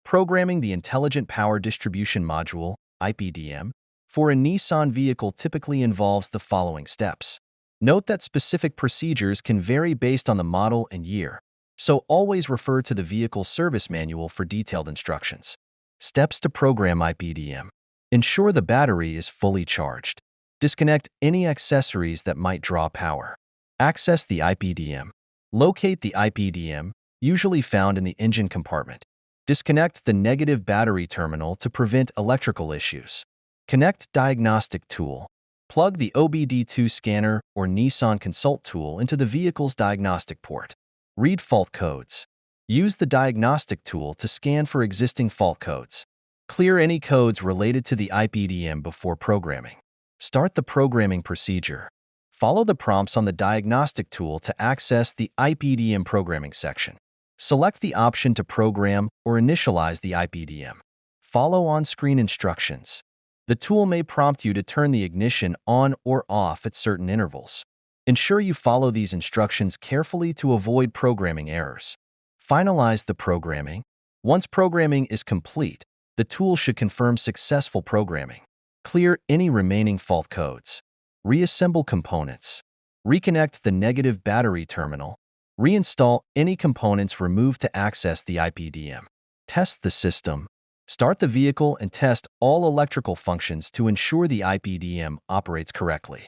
Programming the Intelligent Power Distribution Module, IPDM, for a Nissan vehicle typically involves the following steps. Note that specific procedures can vary based on the model and year, so always refer to the vehicle's service manual for detailed instructions. Steps to program IPDM. Ensure the battery is fully charged. Disconnect any accessories that might draw power. Access the IPDM. Locate the IPDM, usually found in the engine compartment. Disconnect the negative battery terminal to prevent electrical issues. Connect Diagnostic tool. Plug the OBD2 scanner or Nissan Consult tool into the vehicle's diagnostic port. Read fault codes. Use the Diagnostic tool to scan for existing fault codes. Clear any codes related to the IPDM before programming. Start the programming procedure. Follow the prompts on the Diagnostic tool to access the IPDM programming section. Select the option to program or initialize the IPDM. Follow on-screen instructions. The tool may prompt you to turn the ignition on or off at certain intervals. Ensure you follow these instructions carefully to avoid programming errors. Finalize the programming. Once programming is complete, the tool should confirm successful programming. Clear any remaining fault codes. Reassemble components. Reconnect the negative battery terminal. Reinstall any components removed to access the IPDM. Test the system. Start the vehicle and test all electrical functions to ensure the IPDM operates correctly.